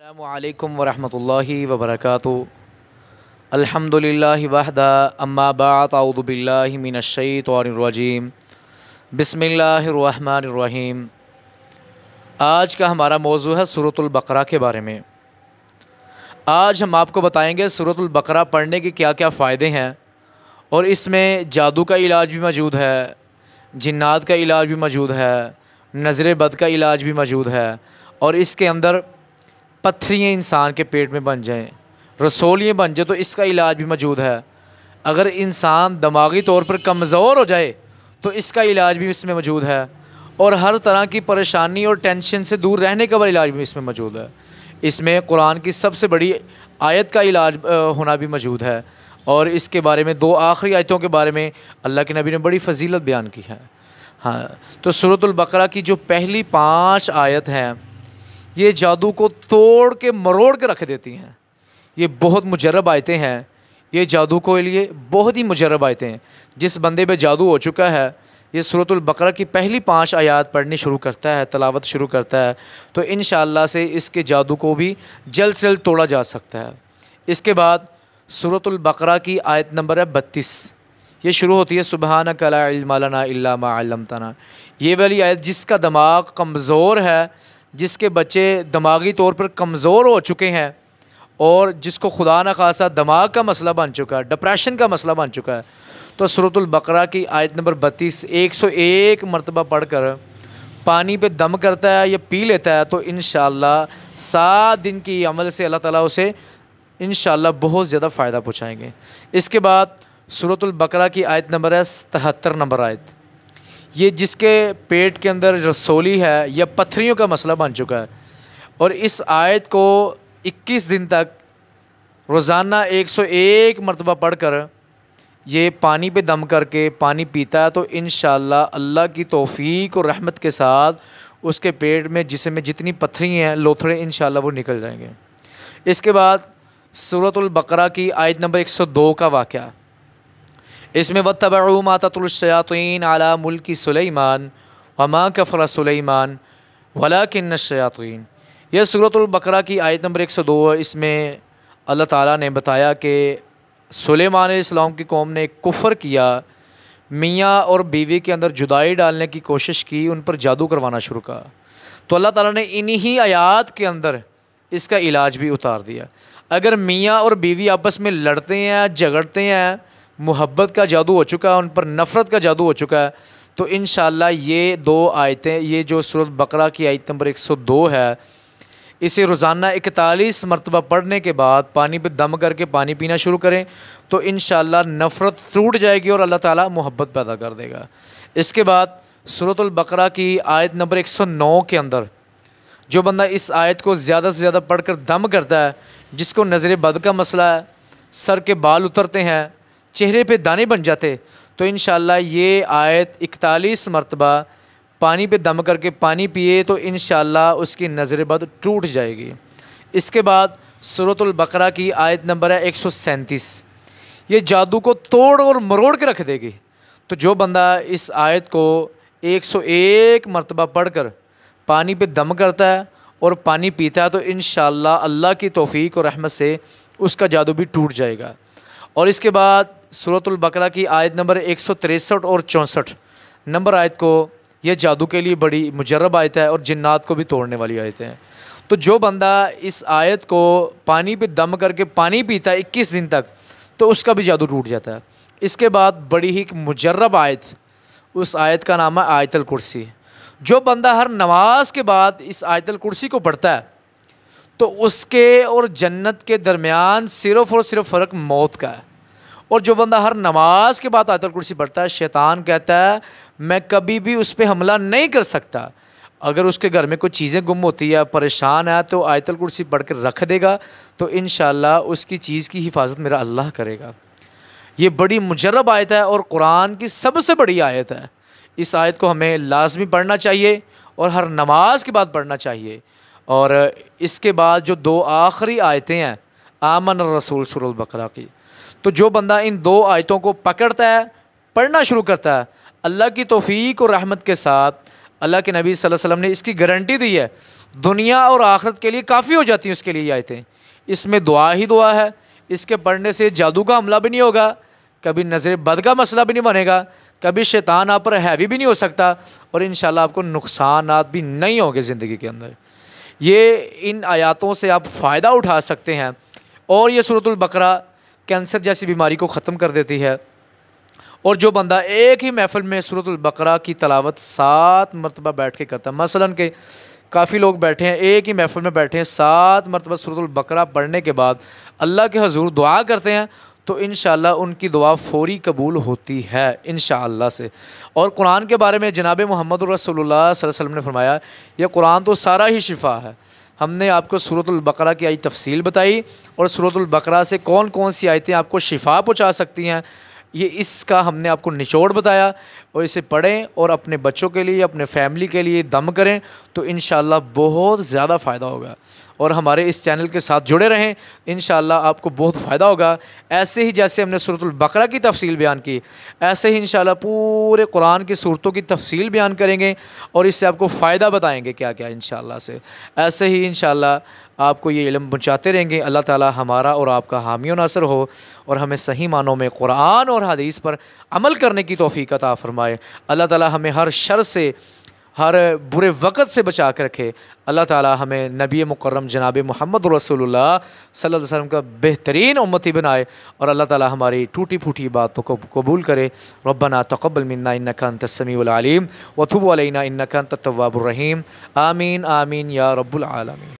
السلام علیکم ورحمۃ اللہ وبرکاتہ۔ الحمدللہ وحدہ اما بعد اعوذ باللہ من الشیطان الرجیم بسم اللہ الرحمن الرحیم۔ آج کا ہمارا موضوع ہے سورۃ البقرہ کے بارے میں۔ آج ہم آپ کو بتائیں گے سورۃ البقرہ پڑھنے کے کیا کیا فائدے ہیں، اور اس میں جادو کا علاج بھی موجود ہے، جنات کا علاج بھی موجود ہے، نظر بد کا علاج بھی موجود ہے، اور اس کے اندر پتھریاں انسان کے پیٹ میں بن جائیں، رسولیاں بن جائیں تو اس کا علاج بھی موجود ہے۔ اگر انسان دماغی طور پر کمزور ہو جائے تو اس کا علاج بھی اس میں موجود ہے، اور ہر طرح کی پریشانی اور ٹینشن سے دور رہنے کا علاج بھی اس میں موجود ہے۔ اس میں قرآن کی سب سے بڑی آیت کا علاج ہونا بھی موجود ہے، اور اس کے بارے میں دو آخری آیتوں کے بارے میں اللہ کے نبی نے بڑی فضیلت بیان کی ہے۔ تو سورۃ البقرہ کی جو پہلی 5 آیت ہیں یہ جادو کو توڑ کے مروڑ کے رکھ دیتی ہیں۔ یہ بہت مجرب آیتیں ہیں، یہ جادو کے لیے بہت ہی مجرب آیتیں ہیں۔ جس بندے پہ جادو ہو چکا ہے یہ سورۃ البقرہ کی پہلی 5 آیات پڑھنی شروع کرتا ہے، تلاوت شروع کرتا ہے، تو انشاءاللہ سے اس کے جادو کو بھی جلد سے جلد توڑا جا سکتا ہے۔ اس کے بعد سورۃ البقرہ کی آیت نمبر ہے 32، یہ شروع ہوتی ہے سبحانک لا علم لنا الا ما علمتنا۔ یہ والی آیت جس کا دماغ کمزور ہے، جس کے بچے دماغی طور پر کمزور ہو چکے ہیں، اور جس کو خدا نخواستہ دماغ کا مسئلہ بن چکا ہے، ڈپریشن کا مسئلہ بن چکا ہے، تو سورۃ البقرہ کی آیت نمبر 32 101 مرتبہ پڑھ کر پانی پہ دم کرتا ہے یا پی لیتا ہے تو انشاءاللہ 7 دن کی عمل سے اللہ تعالیٰ اسے انشاءاللہ بہت زیادہ فائدہ پہنچائیں گے۔ اس کے بعد سورۃ البقرہ کی آیت نمبر ہے 73 نمبر آیت، یہ جس کے پیٹ کے اندر رسولی ہے یا پتھریوں کا مسئلہ بن چکا ہے، اور اس آیت کو 21 دن تک روزانہ 101 مرتبہ پڑھ کر یہ پانی پہ دم کر کے پانی پیتا ہے تو انشاءاللہ اللہ کی توفیق اور رحمت کے ساتھ اس کے پیٹ میں جسم میں جتنی پتھریاں ہیں، لوتھڑے انشاءاللہ وہ نکل جائیں گے۔ اس کے بعد سورۃ البقرہ کی آیت نمبر 102 کا واقعہ، اس میں وَاتَّبَعُوا مَا تَتْلُو الشَّيَاطِينُ عَلَىٰ مُلْكِ سُلَيْمَانَ وَمَا كَفَرَ سُلَيْمَانُ وَلَٰكِنَّ الشَّيَاطِينَ۔ یہ سورۃ البقرہ کی آیت نمبر 102 ہے۔ اس میں اللہ تعالیٰ نے بتایا کہ سلیمان علیہ السلام کی قوم نے کفر کیا، میاں اور بیوی کے اندر جدائی ڈالنے کی کوشش کی، ان پر جادو کروانا شروع کیا، تو اللہ تعالیٰ نے انہی آیات کے اندر اس کا علاج بھی اتار دیا۔ اگر میاں اور بیوی آپس میں لڑتے ہیں، جھگڑتے ہیں، محبت کا جادو ہو چکا ہے، ان پر نفرت کا جادو ہو چکا ہے، تو انشاءاللہ یہ 2 آیتیں، یہ جو سورۃ بقرہ کی آیت نمبر 102 ہے، اسے روزانہ 41 مرتبہ پڑھنے کے بعد پانی پہ دم کر کے پانی پینا شروع کریں تو انشاءاللہ نفرت ٹوٹ جائے گی اور اللہ تعالیٰ محبت پیدا کر دے گا۔ اس کے بعد سورۃ البقرہ کی آیت نمبر 109 کے اندر جو بندہ اس آیت کو زیادہ سے زیادہ پڑھ کر دم کرتا ہے، جس کو نظر بد کا مسئلہ ہے، سر کے بال اترتے ہیں، چہرے پہ دانے بن جاتے، تو انشاءاللہ یہ آیت 41 مرتبہ پانی پہ دم کر کے پانی پیے تو انشاءاللہ اس کی نظر بد ٹوٹ جائے گی۔ اس کے بعد سورۃ البقرہ کی آیت نمبر ہے 137، یہ جادو کو توڑ اور مروڑ کے رکھ دے گی۔ تو جو بندہ اس آیت کو 101 مرتبہ پڑھ کر پانی پہ دم کرتا ہے اور پانی پیتا ہے تو انشاءاللہ اللہ کی توفیق اور رحمت سے اس کا جادو بھی ٹوٹ جائے گا۔ اور اس کے بعد سورۃ البقرہ کی آیت نمبر 163 اور 64 نمبر آیت کو، یہ جادو کے لیے بڑی مجرب آیت ہے اور جنات کو بھی توڑنے والی آیت ہے۔ تو جو بندہ اس آیت کو پانی پہ دم کر کے پانی پیتا ہے 21 دن تک تو اس کا بھی جادو ٹوٹ جاتا ہے۔ اس کے بعد بڑی ہی مجرب آیت، اس آیت کا نام ہے آیت الکرسی۔ جو بندہ ہر نماز کے بعد اس آیت الکرسی کو پڑھتا ہے تو اس کے اور جنت کے درمیان صرف اور صرف فرق موت کا ہے۔ اور جو بندہ ہر نماز کے بعد آیت الکرسی پڑھتا ہے، شیطان کہتا ہے میں کبھی بھی اس پہ حملہ نہیں کر سکتا۔ اگر اس کے گھر میں کوئی چیزیں گم ہوتی ہے، پریشان ہے، تو آیت الکرسی پڑھ کر رکھ دے گا تو انشاءاللہ اس کی چیز کی حفاظت میرا اللہ کرے گا۔ یہ بڑی مجرب آیت ہے اور قرآن کی سب سے بڑی آیت ہے۔ اس آیت کو ہمیں لازمی پڑھنا چاہیے اور ہر نماز کے بعد پڑھنا چاہیے۔ اور اس کے بعد جو 2 آخری آیتیں ہیں آمن الرسول سورۃ البقرہ کی، تو جو بندہ ان 2 آیتوں کو پکڑتا ہے، پڑھنا شروع کرتا ہے، اللہ کی توفیق اور رحمت کے ساتھ اللہ کے نبی صلی اللہ علیہ وسلم نے اس کی گارنٹی دی ہے، دنیا اور آخرت کے لیے کافی ہو جاتی ہیں اس کے لیے یہ آیتیں۔ اس میں دعا ہی دعا ہے، اس کے پڑھنے سے جادو کا حملہ بھی نہیں ہوگا، کبھی نظر بد کا مسئلہ بھی نہیں بنے گا، کبھی شیطان آپ پر حاوی بھی نہیں ہو سکتا، اور انشاءاللہ آپ کو نقصانات بھی نہیں ہوں گے زندگی کے اندر۔ یہ ان آیاتوں سے آپ فائدہ اٹھا سکتے ہیں، اور یہ سورۃ البقرہ کینسر جیسی بیماری کو ختم کر دیتی ہے۔ اور جو بندہ ایک ہی محفل میں سورۃ البقرہ کی تلاوت 7 مرتبہ بیٹھ کے کرتا ہے، مثلاً کہ کافی لوگ بیٹھے ہیں ایک ہی محفل میں بیٹھے ہیں، 7 مرتبہ سورۃ البقرہ پڑھنے کے بعد اللہ کے حضور دعا کرتے ہیں، تو انشاءاللہ ان کی دعا فوری قبول ہوتی ہے انشاءاللہ سے۔ اور قرآن کے بارے میں جناب محمد رسول اللہ صلی اللہ علیہ وسلم نے فرمایا، یہ قرآن تو سارا ہی شفا ہے۔ ہم نے آپ کو سورۃ البقرہ کی آئی تفصیل بتائی، اور سورۃ البقرہ سے کون کون سی آیتیں آپ کو شفا پہنچا سکتی ہیں، یہ اس کا ہم نے آپ کو نچوڑ بتایا، اور اسے پڑھیں اور اپنے بچوں کے لیے، اپنے فیملی کے لیے دم کریں، تو انشاءاللہ بہت زیادہ فائدہ ہوگا۔ اور ہمارے اس چینل کے ساتھ جڑے رہیں، انشاءاللہ آپ کو بہت فائدہ ہوگا۔ ایسے ہی جیسے ہم نے سورۃ البقرہ کی تفصیل بیان کی، ایسے ہی انشاءاللہ پورے قرآن کی صورتوں کی تفصیل بیان کریں گے، اور اس سے آپ کو فائدہ بتائیں گے کیا کیا انشاءاللہ سے۔ ایسے ہی انشاءاللہ آپ کو یہ علم پہنچاتے رہیں گے۔ اللہ تعالی ہمارا اور آپ کا حامی و ناصر ہو، اور ہمیں صحیح معنوں میں قرآن اور حدیث پر عمل کرنے کی توفیق عطا فرمائے۔ اللہ تعالی ہمیں ہر شر سے، ہر برے وقت سے بچا کے رکھے۔ اللہ تعالی ہمیں نبی مکرم جناب محمد رسول اللہ صلی اللہ علیہ وسلم کا بہترین امتی بنائے، اور اللہ تعالی ہماری ٹوٹی پھوٹی باتوں کو قبول کرے۔ ربنا تقبل منا انک انت السمیع العلیم وتب علینا انک انت التواب الرحیم، آمین آمین یا رب العالمین۔